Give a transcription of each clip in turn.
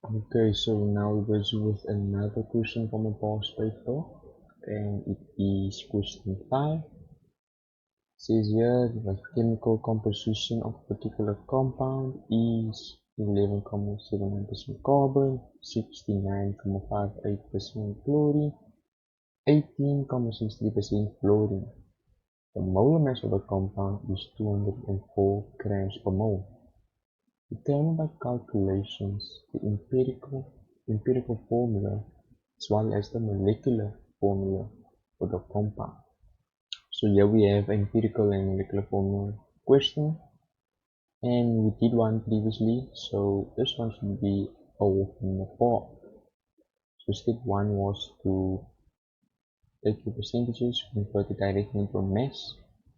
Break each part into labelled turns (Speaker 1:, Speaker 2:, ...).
Speaker 1: Okay, so now we go with another question from a past paper, and it is question 5. It says here the chemical composition of a particular compound is 11,79% carbon, 69,58% chlorine, 18,63% fluorine. The molar mass of the compound is 204 grams per mole. Determined by calculations, the empirical formula as well as the molecular formula for the compound. So here we have empirical and molecular formula question, and we did one previously, so this one should be a walk in the park. So step 1 was to take your percentages, convert it directly into a mass,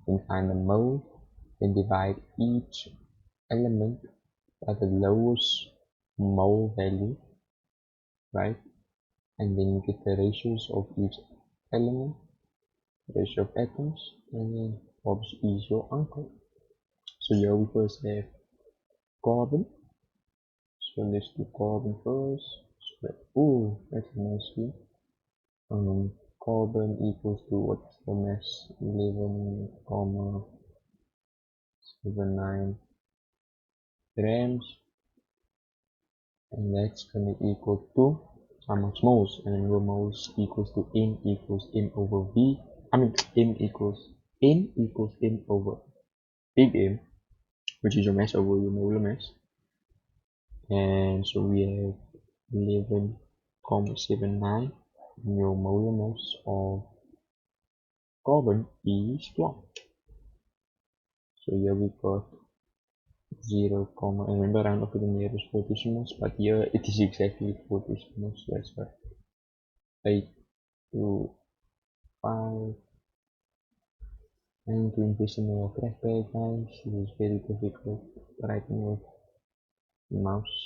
Speaker 1: then find the mole, then divide each element by the lowest mole value, right? And then you get the ratios of each element, ratio of atoms, and then what is your uncle. So here we first have carbon. So let's do carbon first. So that's nicely. Carbon equals to what's the mass? 11,79 grams, and that's gonna equal to how much moles? And remember, moles equals to m equals m over v. M equals m over big M, which is your mass over your molar mass. And so we have 11,79, and your molar mass of carbon is 12. So here we got 0, and remember round up to the nearest 4 decimals, but here it is exactly 4 decimals, so that's right. 8 to 5, and doing decimal trackpad, guys, it is very difficult writing with mouse.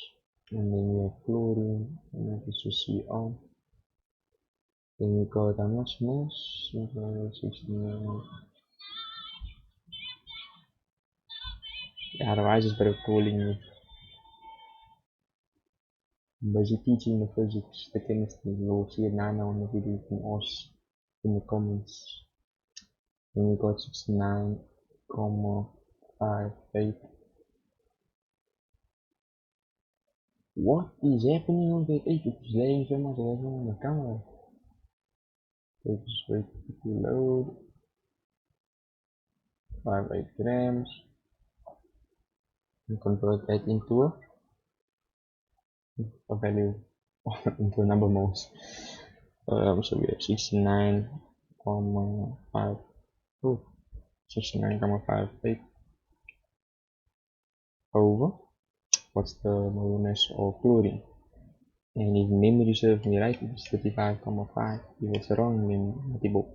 Speaker 1: And then we have chlorine, and that is to Cl. Then we got how much mass? 69. Yeah, otherwise it's better calling me. I'm busy teaching the physics, the chemistry. You'll see it now on the video. You can ask in the comments. Then we got 69,58. What is happening on that 8? It is laying so much on the camera. Let's just wait to load. 58 grams. And convert that into a value, into a number moles. So we have 69,5. 69,58 over what's the molar mass of chlorine. And if memory serves me right, it's 35,5. If it's wrong, then multiple.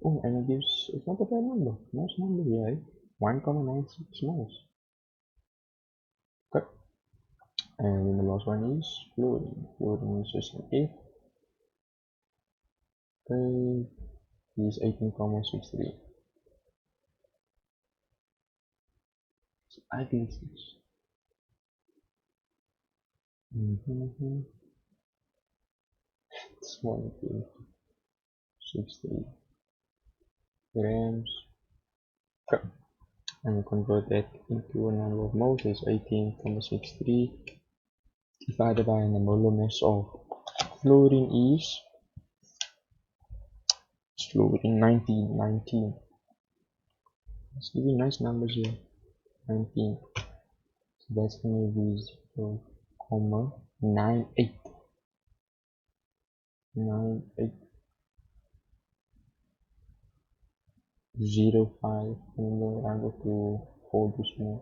Speaker 1: Oh, and it gives, it's not a bad number. Nice number here, right? 1,96 moles. Okay. And then the last one is fluorine. Fluorine is just an F. Okay. Is 18,63. I think it's it's 1,63 grams. Okay. And convert that into a number of moles. Is 18,63 divided by the molar mass of fluorine is fluorine 19. Let's give you nice numbers here. 19. So that's gonna be 0,98. 9805, and then round up to 4 decimal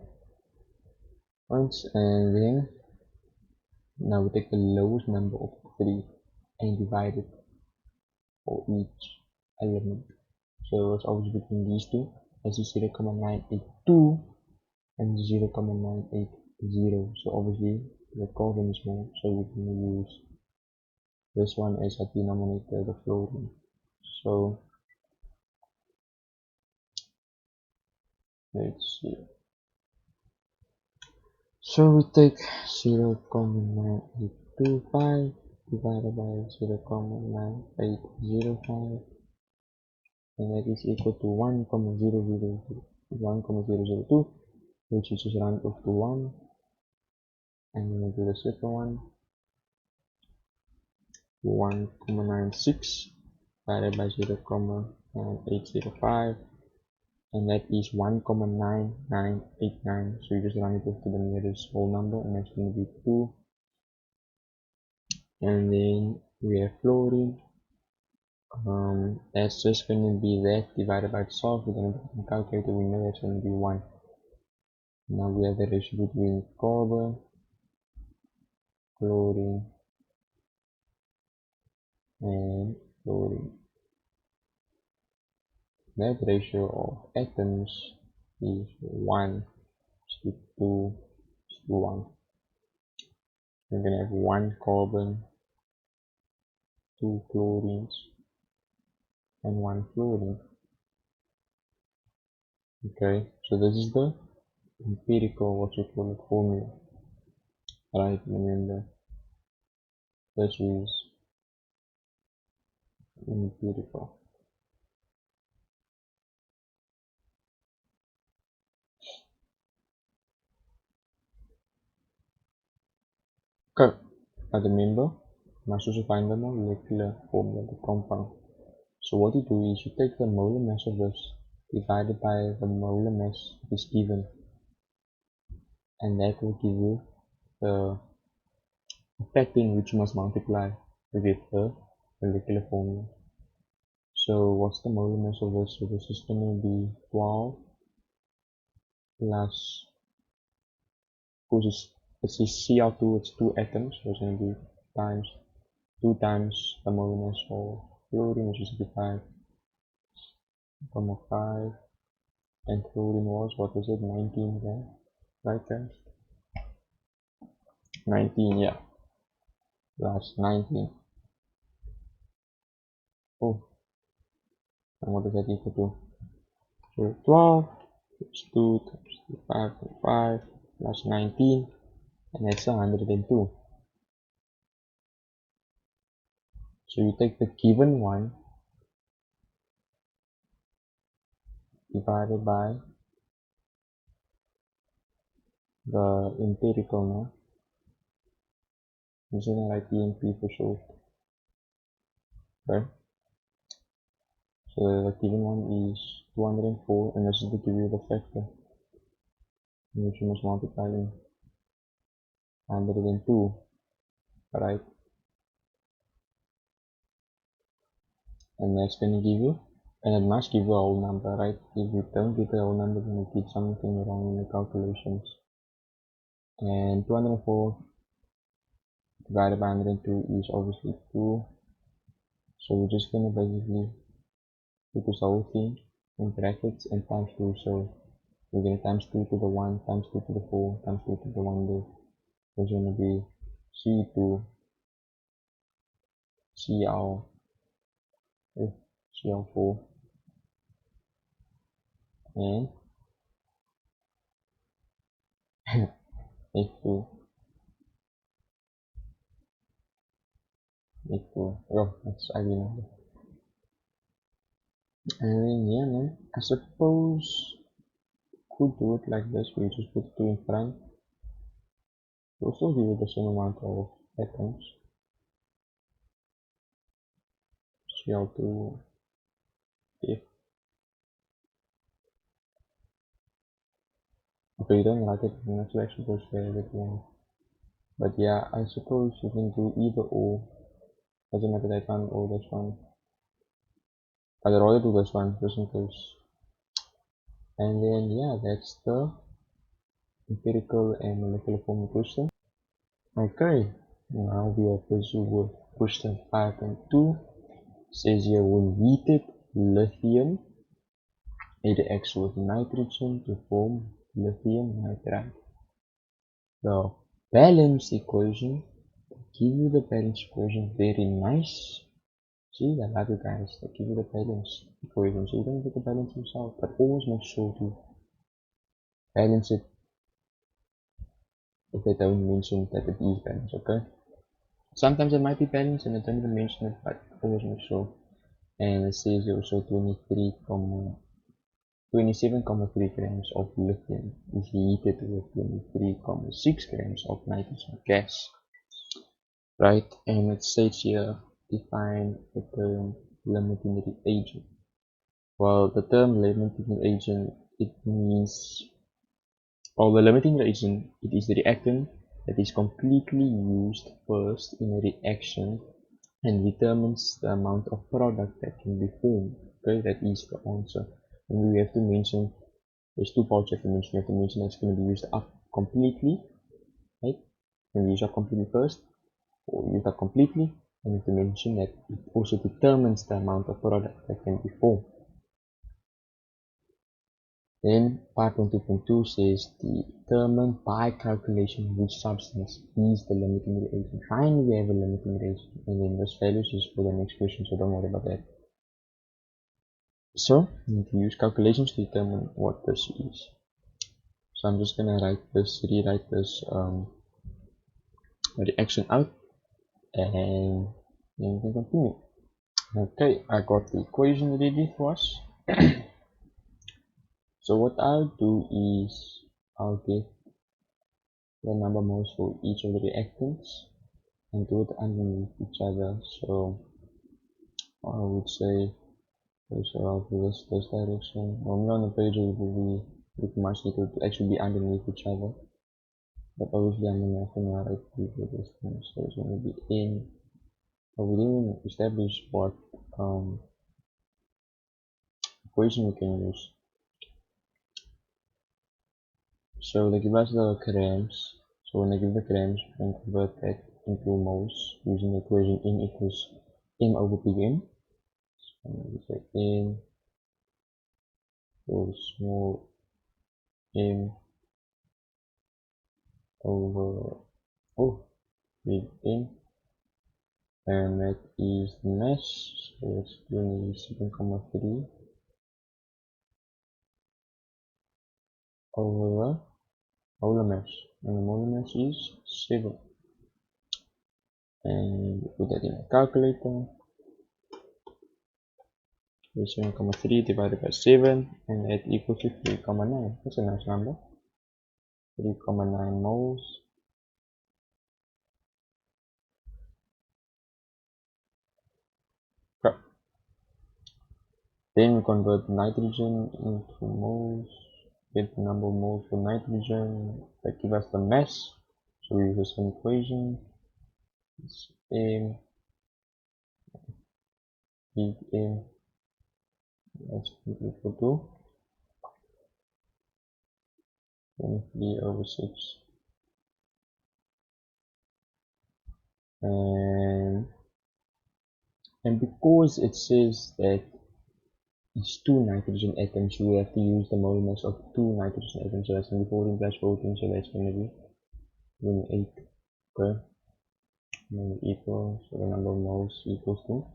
Speaker 1: points, and then now we take the lowest number of 3 and divide it for each element. So it's always between these two, as 0,982 and 0,980. So obviously the carbon is more, so we can use this one as a denominator, the fluorine. So let's see. So we take 0,982 0.25 divided by 0.9805, and that is equal to 1,002, which is just round off to 1, and then we do the second one, 1,96 divided by 0.9805, and that is 1,9989. So you just round it off to the nearest whole number, and that's going to be 2. And then we have fluorine. That's just going to be that divided by itself. We're going to put in the calculator. We know that's going to be 1. Now we have the ratio between carbon, chlorine, and fluorine. That ratio of atoms is 1 to 2 to 1. We're going to have 1 carbon, 2 chlorines, and 1 fluorine. Okay, so this is the empirical, what you call it, formula. Right, remember, this is empirical. Okay, but remember, must also find the molecular formula of the compound. So what you do is you take the molar mass of this divided by the molar mass that is given, and that will give you the factor in which you must multiply to get the molecular formula. So what's the molar mass of this? So this is going to be 12 plus, because it's Cl2, it's 2 atoms, so it's going to be times 2 times the molar mass of fluorine, which is 55,5, and fluorine was, what was it, 19 there, right guys? 19, yeah, plus 19. Oh, and what is that equal to? So 12 plus 2 times 5.5 plus 19, and that's 102. So you take the given one divided by the empirical now. I'm just gonna write EMP for short. Okay. So the given one is 204, and this is to give you the factor, which you must multiply in 102, right? And that's gonna give you, and it must give you a whole number, right? If you don't get a whole number, then you did something wrong in the calculations. And 204 divided by 102 is obviously 2. So we're just gonna basically put this whole thing in brackets and times 2. So we're gonna times 2 to the 1, times 2 to the 4, times 2 to the 1 there. So it's gonna be C2 Cl Cl4 and F2 F2. Oh, that's ugly number. And then yeah, man, I suppose could do it like this, we just put 2 in front. We'll still give it the same amount of atoms. Cl2 F. Okay, you don't like it, I'm not sure actually goes there with one. But yeah, I suppose you can do either or. Doesn't matter that one or this one. I'd rather do this one just in case. And then yeah, that's the empirical and molecular formula question. Okay, now we are busy with question 5.2. Says here when heated lithium reacts with nitrogen to form lithium nitride. The balance equation, give you the balance equation, very nice. See, I love you guys, they give you the balance equation, so you don't get the balance yourself, but always make sure to balance it if they don't mention that it is balanced, okay? Sometimes it might be balanced and I don't even mention it, but always make sure. And it says also 27,3 grams of lithium is heated with 23,6 grams of nitrogen gas. Right, and it states here, define the term limiting reagent. Well, the term limiting reagent, it means, well, the limiting reagent, it is the reactant that is completely used first in a reaction and determines the amount of product that can be formed. Okay, that is the answer. And we have to mention, there's two parts you have to mention. You have to mention that it's going to be used up completely, right? Can be used up completely first, or used up completely, and you have to mention that it also determines the amount of product that can be formed. Then part 1.2.2 says determine by calculation which substance is the limiting reagent. Finally, we have a limiting reagent, and then this values is for the next question, so don't worry about that. So you need to use calculations to determine what this is. So I'm just gonna rewrite this reaction out, and then we can continue. Okay, I got the equation ready for us. So what I'll do is I'll get the number moles for each of the reactants and do it underneath each other. So I would say around this direction. Normally on the page it will be pretty much it would actually be underneath each other. But obviously I'm gonna have to narrate for this thing. So it's gonna be in, but we didn't establish what equation we can use. So they give us the grams. So when they give the grams, we can convert that into moles using the equation N equals M over Pm. So we say N equals small m over big M, and that is the mass. So it's 27,3 over the molar mass, and the molar mass is 7. And put that in a calculator. 7,3 divided by 7, and that equals to 3,9. That's a nice number. 3,9 moles. Okay. Then we convert nitrogen into moles. Get the number of moles for nitrogen. That gives us the mass. So we use the same equation. It's M, big M, that's equal to 23 over 6. And because it says that it's 2 nitrogen atoms, we have to use the molar mass of 2 nitrogen atoms. So that's going to be 14 plus 14, so that's going to be 28. Okay, and equal, so the number of moles equals to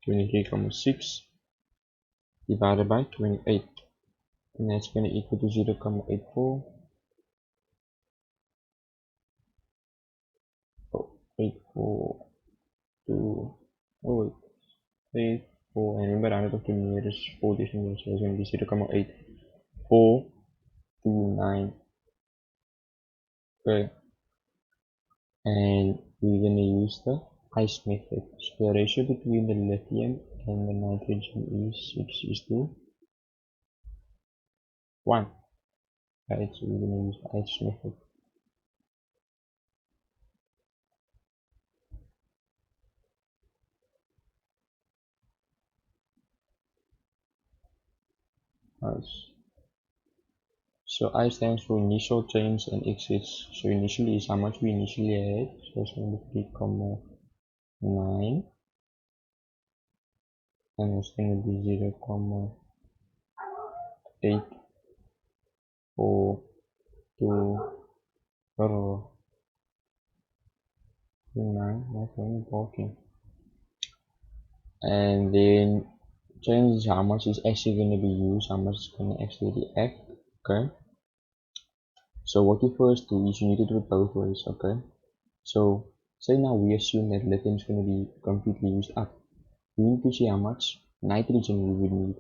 Speaker 1: 23,6 divided by 28, and that's going to equal to 0,84. 842. Oh wait, 8 4, and remember 100 of the nearest 4 decimals, so it's going to be 0,8429. Okay, and we're going to use the ice method. So the ratio between the lithium and the nitrogen is 6:1. Right, so we're going to use the ice method. Ice. So I stands for initial change and excess. So initially is how much we initially had. So it's going to be 3,9, and it's going to be 0,8429. That's very important. And then change is how much is actually going to be used, how much is going to actually react. Okay. So what you first do is you need to do it both ways. Okay. So So now we assume that lithium is going to be completely used up. We need to see how much nitrogen we would need.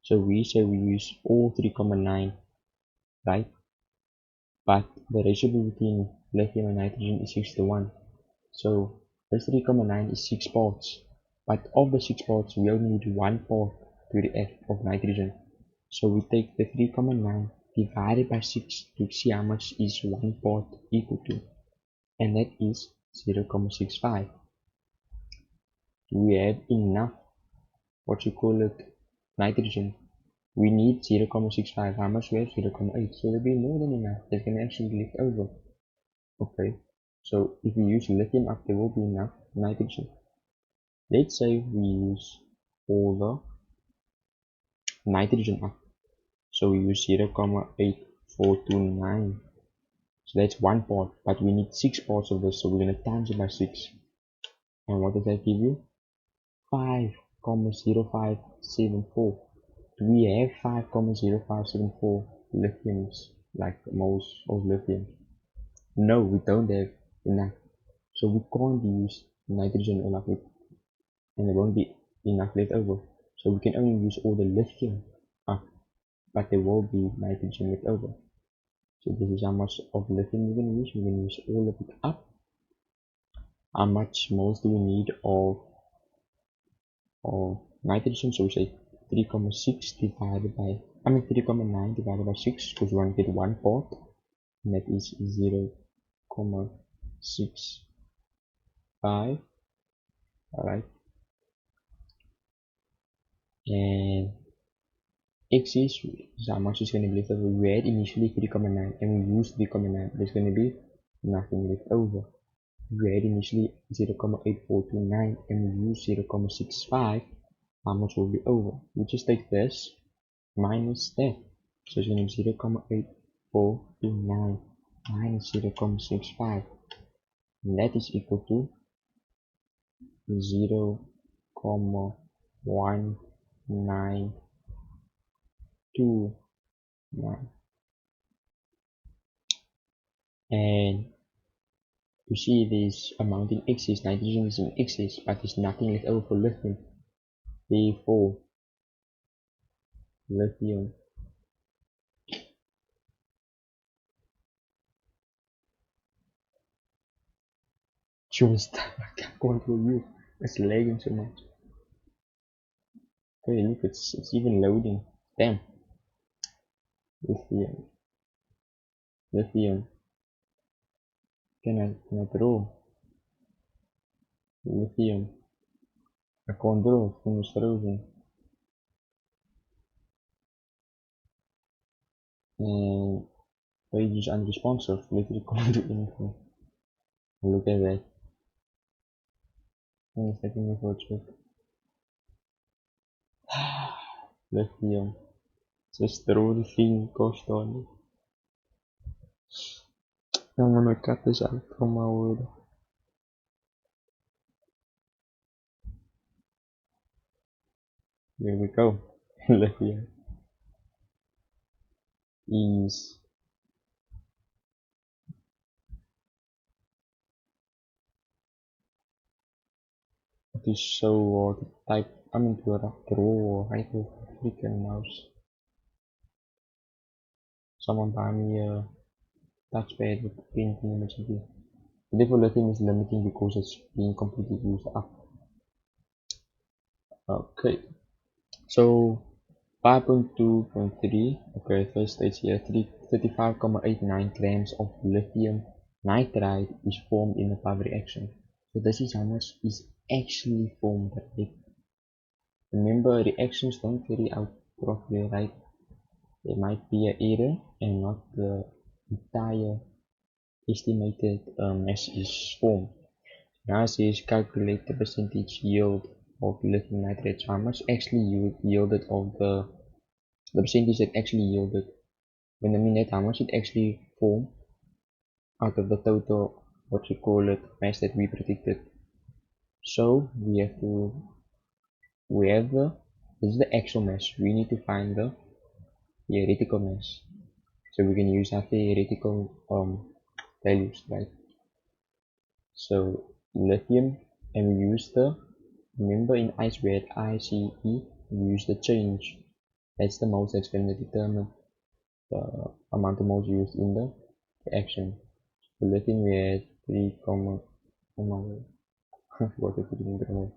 Speaker 1: So we say we use all 3,9, right? But the ratio between lithium and nitrogen is 6 to 1. So this 3,9 is 6 parts. But of the 6 parts, we only need 1 part to react of nitrogen. So we take the 3,9 divided by 6 to see how much is 1 part equal to. And that is 0,65. We have enough, what you call it, nitrogen. We need 0,65. How much we have? 0,8. So there'll be more than enough. There's going to actually be left over. Okay. So if we use lithium up, there will be enough nitrogen. Let's say we use all the nitrogen up. So we use 0,8429. So that's 1 part, but we need 6 parts of this, so we're going to times it by 6. And what does that give you? 5,0574. Do we have 5,0574 lithiums, like moles of lithium? No, we don't have enough. So we can't use nitrogen all of it, and there won't be enough left over. So we can only use all the lithium up, but there will be nitrogen left over. So this is how much of lithium we're going to use. We're going to use all of it up. How much moles do we need of nitrogen? So we say 3,6 divided by, 3,9 divided by 6, because we want to get 1 part, and that is 0,65. Alright, and x is how much is going to be left over. We had initially 3,9 and we used 3,9. There's going to be nothing left over. We had initially 0,8429 and we used 0,65. How much will be over? We just take this minus that. So it's going to be 0,8429 minus 0,65. And that is equal to 0,1929. And you see this amount in excess, nitrogen is in excess, but there's nothing left over for lithium. Therefore, lithium just I can't control you. It's lagging so much. Okay, look, it's even loading. Damn. Lithium. Can I draw? Lithium. I can't draw. Phone is frozen. And page is unresponsive. Literally can't do anything. Look at that. It's taking me for a trip. Lithium. Just throw the thing, gosh darn it. I'm gonna cut this out from my word. Here we go. Lithium is it is so hard to type. To draw right with a freaking mouse. Someone buy me a touchpad with painting imagery. Therefore, lithium is limiting because it's being completely used up. Okay, so 5.2.3. Okay, first stage here, 35,89 grams of lithium nitride is formed in the above reaction. So this is how much is actually formed. Right? Remember, reactions don't carry out properly, right? There might be an error and not the entire estimated mass is formed. Now it says calculate the percentage yield of lithium nitrate. So how much actually yielded of the percentage that actually yielded. When I mean that, how much it actually formed out of the total, what you call it, mass that we predicted. So we have this is the actual mass. We need to find the theoretical mass. So we can use our theoretical values, right? So lithium, and we use the, remember in ICE we had ICE, we use the change. That's the moles that's going to determine the amount of moles used in the reaction. The lithium we had 3, what if we didn't know?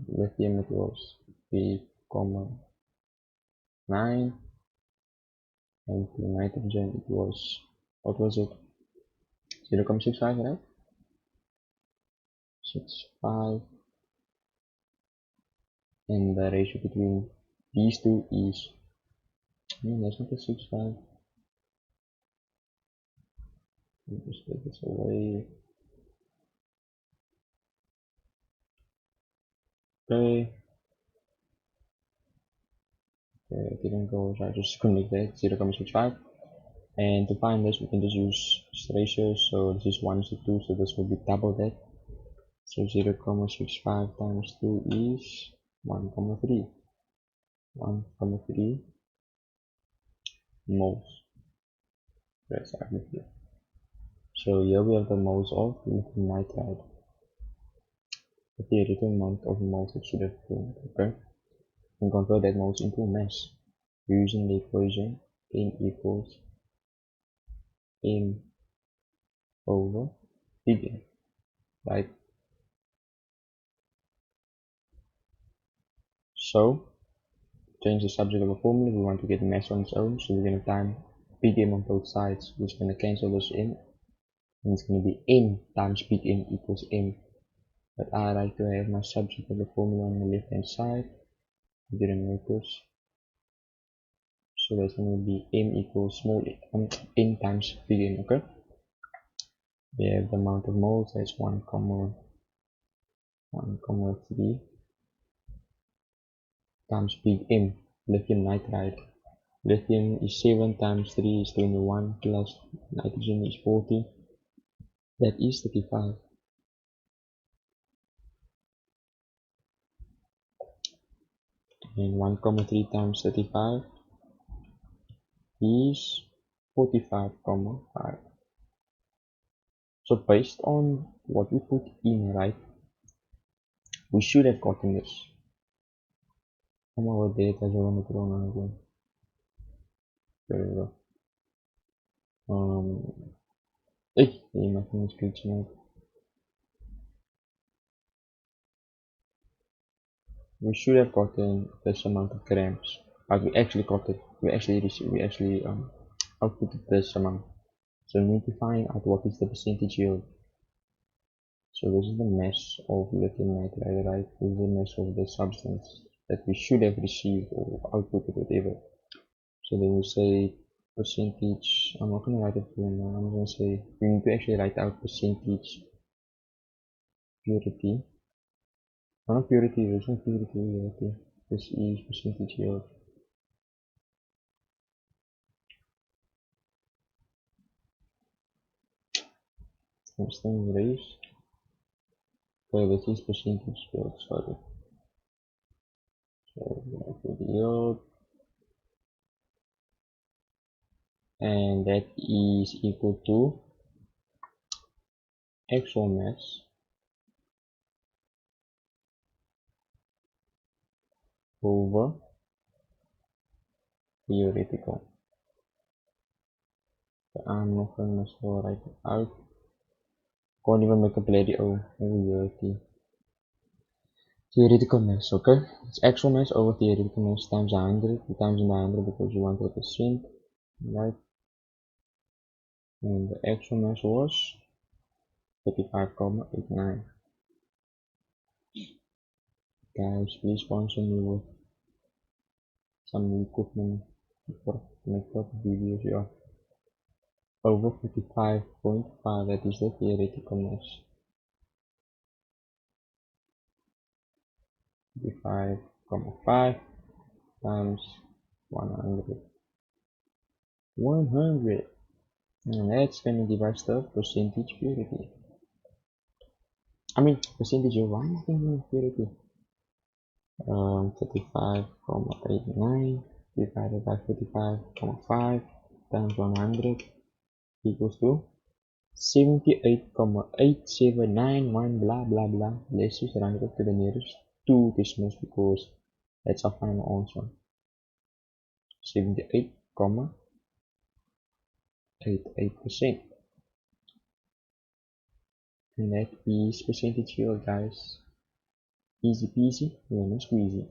Speaker 1: Lithium it was 3,9, and the nitrogen it was, what was it? 0,65, right? 65, and the ratio between these two is, that's not a 65. Let me just take this away. Okay, it didn't go, so I just connect that 0,65. And to find this, we can just use this ratio. So this is 1 to 2, so this will be double that. So 0,65 times 2 is 1,3. 1,3 moles. That's actually. So here we have the moles of lithium nitride. The theoretical amount of moles it should have been. Okay, and convert that moles into mass using the equation N equals M over big N, right? So change the subject of a formula. We want to get mass on its own, so we're going to time big M on both sides, which is going to cancel this in, and it's going to be N times big M equals M. But I like to have my subject of the formula on the left hand side. I didn't notice. So that's going to be M equals small N times big M, okay? We have the amount of moles, that's 1,3 times big M, lithium nitride. Lithium is 7 times 3 is 21, plus nitrogen is 40, that is 35. And 1,3 times 35 is 45,5. So based on what we put in, right, we should have gotten this. Come over there, that's what I'm going on again. There we go. My thing is glitching out. We should have gotten this amount of grams, but we actually got it. We actually outputted this amount. So we need to find out what is the percentage yield. So this is the mass of lithium nitride, right? This is the mass of the substance that we should have received or outputted, whatever. So then we say percentage. I'm not gonna write it here now. I'm gonna say we need to actually write out percentage purity. Not purity, there's no purity. This is percentage yield. Constant raise. Okay, this is percentage yield, sorry. So the yield, and that is equal to actual mass over theoretical. So I'm not gonna write it out. Can't even make a bloody O over theoretical mass, okay? It's actual mass over theoretical mass times 100. You times in 100 because you want 100%, right? And the actual mass was 35,89. Guys, please sponsor me with some equipment for make up videos here. Over 55.5, that is the theoretical mass. 55,5 times 100. 100. And that's gonna give us the percentage purity. I mean, percentage of one purity. 35,89 divided by 45,5 times 100 equals to 78,8791 blah blah blah. Let's just round it up to the nearest 2 decimals because that's our final answer. 78,88%. And that is percentage yield, guys. Easy peasy, lemon squeezy.